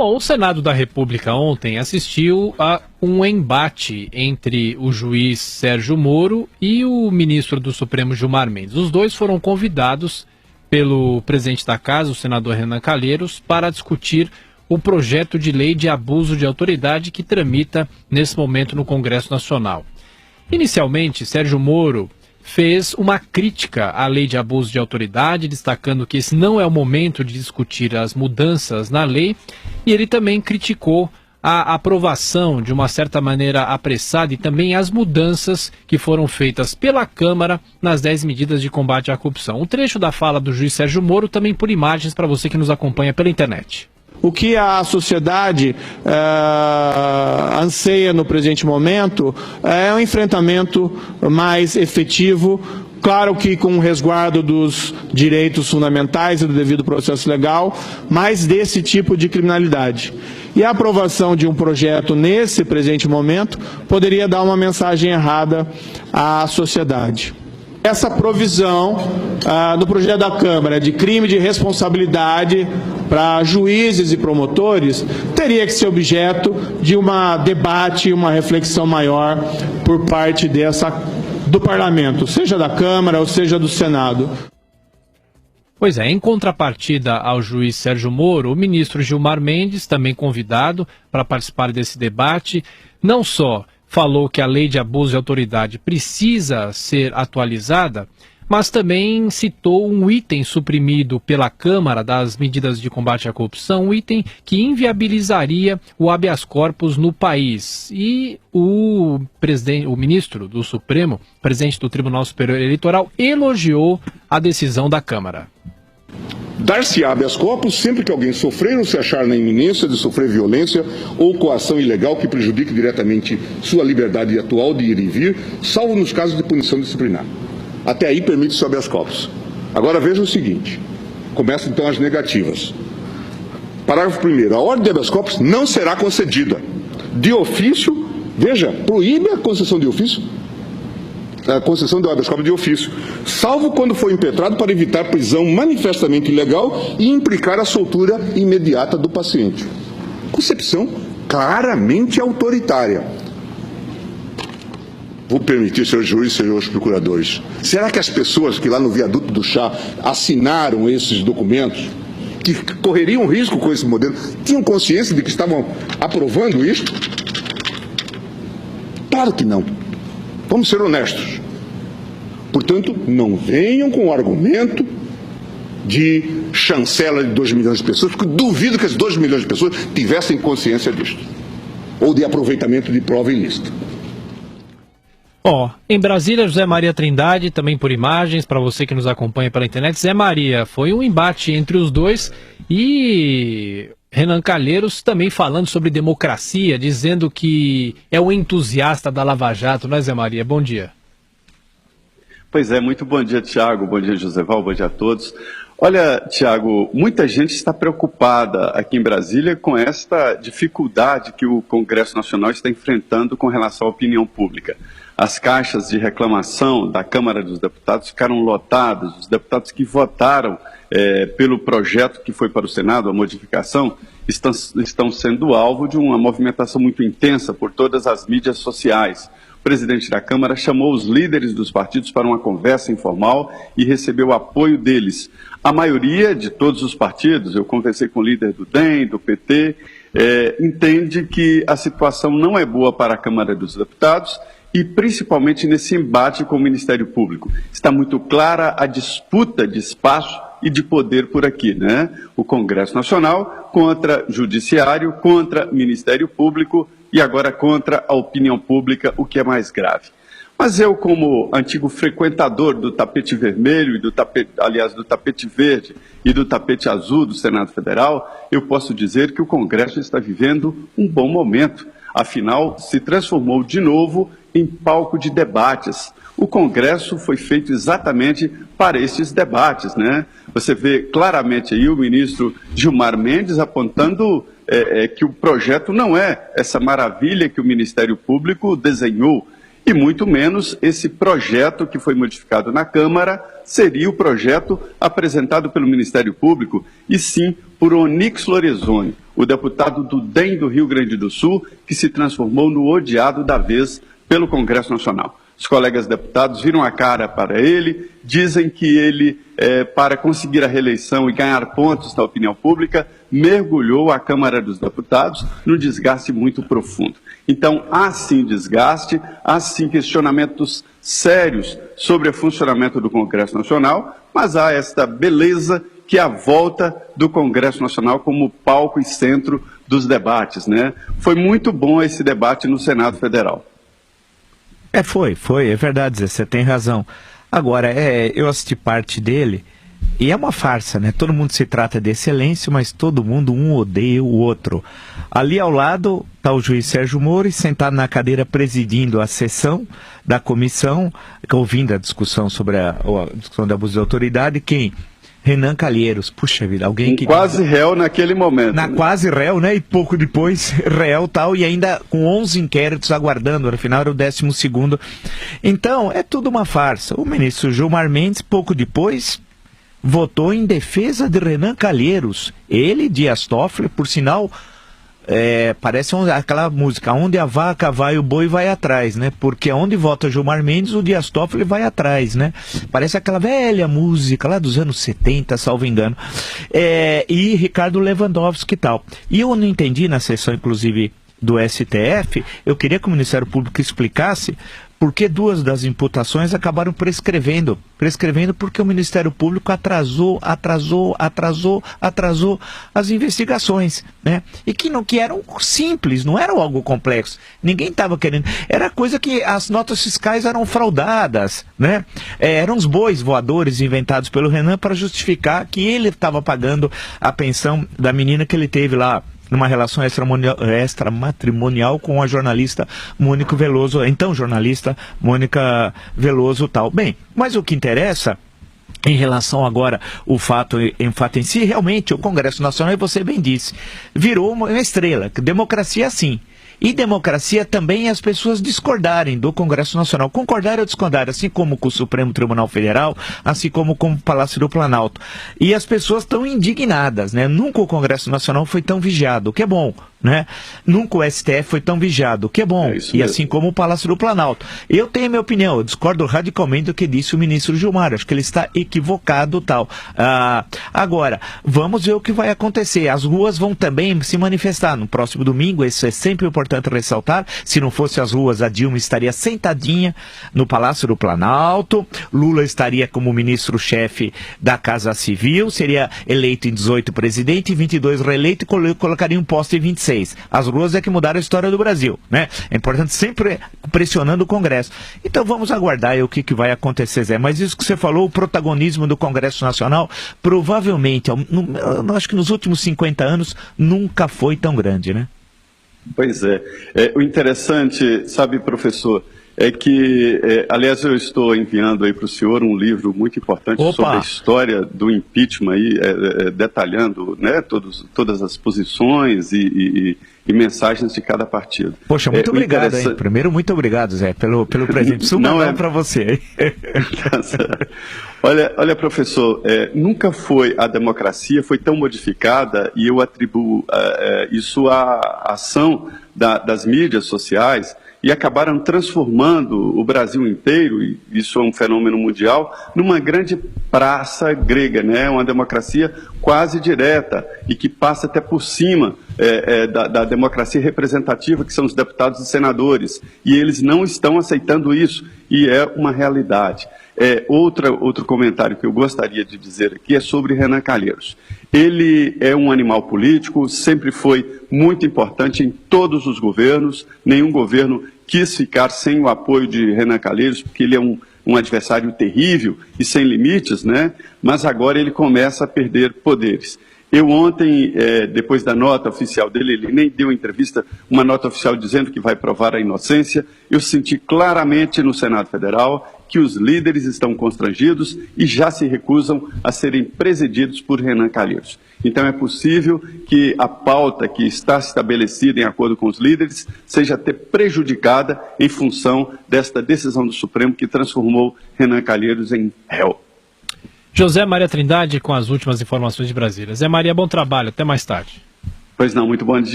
Bom, o Senado da República ontem assistiu a um embate entre o juiz Sérgio Moro e o ministro do Supremo Gilmar Mendes. Os dois foram convidados pelo presidente da Casa, o senador Renan Calheiros, para discutir o projeto de lei de abuso de autoridade que tramita nesse momento no Congresso Nacional. Inicialmente, Sérgio Moro fez uma crítica à lei de abuso de autoridade, destacando que esse não é o momento de discutir as mudanças na lei, e ele também criticou a aprovação de uma certa maneira apressada e também as mudanças que foram feitas pela Câmara nas 10 medidas de combate à corrupção. Um trecho da fala do juiz Sérgio Moro, também por imagens para você que nos acompanha pela internet. O que a sociedade anseia no presente momento é um enfrentamento mais efetivo, claro que com o resguardo dos direitos fundamentais e do devido processo legal, mas desse tipo de criminalidade. E a aprovação de um projeto nesse presente momento poderia dar uma mensagem errada à sociedade. Essa provisão do projeto da Câmara de crime de responsabilidade para juízes e promotores teria que ser objeto de um debate, uma reflexão maior por parte do Parlamento, seja da Câmara ou seja do Senado. Pois é, em contrapartida ao juiz Sérgio Moro, o ministro Gilmar Mendes, também convidado para participar desse debate, não só falou que a lei de abuso de autoridade precisa ser atualizada, mas também citou um item suprimido pela Câmara das medidas de combate à corrupção, um item que inviabilizaria o habeas corpus no país. E o ministro do Supremo, presidente do Tribunal Superior Eleitoral, elogiou a decisão da Câmara. Dar-se habeas corpus sempre que alguém sofrer ou se achar na iminência de sofrer violência ou coação ilegal que prejudique diretamente sua liberdade atual de ir e vir, salvo nos casos de punição disciplinar. Até aí permite-se o habeas corpus. Agora veja o seguinte, começam então as negativas. Parágrafo 1º, a ordem de habeas corpus não será concedida. De ofício, veja, proíbe a concessão de ofício, a concessão do habeas corpus de ofício, salvo quando for impetrado para evitar prisão manifestamente ilegal e implicar a soltura imediata do paciente. Concepção claramente autoritária. Vou permitir, senhores juízes, senhores procuradores, será que as pessoas que lá no viaduto do chá assinaram esses documentos, que correriam risco com esse modelo, tinham consciência de que estavam aprovando isto? Claro que não. Vamos ser honestos. Portanto, não venham com o argumento de chancela de 2 milhões de pessoas, porque duvido que as 2 milhões de pessoas tivessem consciência disto, ou de aproveitamento de prova ilícita. Em Brasília, José Maria Trindade, também por imagens, para você que nos acompanha pela internet. Zé Maria, foi um embate entre os dois e Renan Calheiros também falando sobre democracia, dizendo que é um entusiasta da Lava Jato, não é, Zé Maria? Bom dia. Pois é, muito bom dia, Tiago, bom dia, Joseval, bom dia a todos. Olha, Tiago, muita gente está preocupada aqui em Brasília com esta dificuldade que o Congresso Nacional está enfrentando com relação à opinião pública. As caixas de reclamação da Câmara dos Deputados ficaram lotadas, os deputados que votaram pelo projeto que foi para o Senado, a modificação, estão sendo alvo de uma movimentação muito intensa por todas as mídias sociais. O presidente da Câmara chamou os líderes dos partidos para uma conversa informal e recebeu o apoio deles. A maioria de todos os partidos, eu conversei com o líder do DEM, do PT, entende que a situação não é boa para a Câmara dos Deputados e principalmente nesse embate com o Ministério Público. Está muito clara a disputa de espaço e de poder por aqui, né? O Congresso Nacional contra Judiciário, contra Ministério Público e agora contra a opinião pública, o que é mais grave. Mas eu, como antigo frequentador do tapete vermelho, do tapete verde e do tapete azul do Senado Federal, eu posso dizer que o Congresso está vivendo um bom momento. Afinal, se transformou de novo em palco de debates. O Congresso foi feito exatamente para esses debates, né? Você vê claramente aí o ministro Gilmar Mendes apontando que o projeto não é essa maravilha que o Ministério Público desenhou. que muito menos esse projeto que foi modificado na Câmara seria o projeto apresentado pelo Ministério Público, e sim por Onyx Lorenzoni, o deputado do DEM do Rio Grande do Sul, que se transformou no odiado da vez pelo Congresso Nacional. Os colegas deputados viram a cara para ele, dizem que ele, para conseguir a reeleição e ganhar pontos na opinião pública, mergulhou a Câmara dos Deputados num desgaste muito profundo. Então, há sim desgaste, há sim questionamentos sérios sobre o funcionamento do Congresso Nacional, mas há esta beleza que é a volta do Congresso Nacional como palco e centro dos debates, né? Foi muito bom esse debate no Senado Federal. É verdade, você tem razão. Agora, eu assisti parte dele e é uma farsa, né? Todo mundo se trata de excelência, mas todo mundo um odeia o outro. Ali ao lado está o juiz Sérgio Moro, sentado na cadeira presidindo a sessão da comissão, ouvindo a discussão sobre a discussão de abuso de autoridade. Quem? Renan Calheiros, puxa vida, alguém que... Quase réu naquele momento. Quase réu, né? E pouco depois, réu tal, e ainda com 11 inquéritos aguardando, afinal era o 12º. Então, é tudo uma farsa. O ministro Gilmar Mendes, pouco depois, votou em defesa de Renan Calheiros. Ele, Dias Toffoli, por sinal... parece aquela música, onde a vaca vai, o boi vai atrás, né? Porque onde vota Gilmar Mendes, o Dias Toffoli vai atrás, né? Parece aquela velha música lá dos anos 70, salvo engano. E Ricardo Lewandowski e tal. E eu não entendi na sessão, inclusive, do STF, eu queria que o Ministério Público explicasse porque 2 das imputações acabaram prescrevendo porque o Ministério Público atrasou as investigações, né? E que eram simples, não eram algo complexo. Ninguém estava querendo. Era coisa que as notas fiscais eram fraudadas, né? Eram os bois voadores inventados pelo Renan para justificar que ele estava pagando a pensão da menina que ele teve lá numa relação extramatrimonial com a jornalista Mônica Veloso, então jornalista Mônica Veloso tal. Bem, mas o que interessa em relação agora o fato em si, realmente o Congresso Nacional, e você bem disse, virou uma estrela. Democracia sim. E democracia também é as pessoas discordarem do Congresso Nacional. Concordar ou discordar, assim como com o Supremo Tribunal Federal, assim como com o Palácio do Planalto. E as pessoas estão indignadas, né? Nunca o Congresso Nacional foi tão vigiado, o que é bom, né? Nunca o STF foi tão vigiado, o que é bom. E assim como o Palácio do Planalto. Eu tenho a minha opinião, eu discordo radicalmente do que disse o ministro Gilmar. Acho que ele está equivocado tal. Agora, vamos ver o que vai acontecer. As ruas vão também se manifestar no próximo domingo, isso é sempre importante ressaltar. Se não fosse as ruas, a Dilma estaria sentadinha no Palácio do Planalto, Lula estaria como ministro-chefe da Casa Civil, seria eleito em 18 presidente, 22 reeleito e colocaria um posto em 26. As ruas é que mudaram a história do Brasil, né? É importante sempre pressionando o Congresso. Então vamos aguardar aí o que vai acontecer, Zé. Mas isso que você falou, o protagonismo do Congresso Nacional, provavelmente, eu acho que nos últimos 50 anos, nunca foi tão grande, né? Pois é. O interessante, sabe, professor, é que, aliás, eu estou enviando aí para o senhor um livro muito importante sobre a história do impeachment, aí, detalhando, né, todas as posições e mensagens de cada partido. Poxa, muito obrigado, hein? Primeiro, muito obrigado, Zé, pelo presente. Super para você. Olha, professor, nunca a democracia foi tão modificada, e eu atribuo isso à ação das mídias sociais, e acabaram transformando o Brasil inteiro, e isso é um fenômeno mundial, numa grande praça grega, né? Uma democracia quase direta e que passa até por cima da democracia representativa, que são os deputados e senadores, e eles não estão aceitando isso, e é uma realidade. Outro comentário que eu gostaria de dizer aqui é sobre Renan Calheiros. Ele é um animal político, sempre foi muito importante em todos os governos. Nenhum governo quis ficar sem o apoio de Renan Calheiros, porque ele é um adversário terrível e sem limites, né? Mas agora ele começa a perder poderes. Eu ontem, depois da nota oficial dele, ele nem deu entrevista, uma nota oficial dizendo que vai provar a inocência. Eu senti claramente no Senado Federal que os líderes estão constrangidos e já se recusam a serem presididos por Renan Calheiros. Então é possível que a pauta que está estabelecida em acordo com os líderes seja até prejudicada em função desta decisão do Supremo que transformou Renan Calheiros em réu. José Maria Trindade com as últimas informações de Brasília. Zé Maria, bom trabalho. Até mais tarde. Pois não, muito bom dia.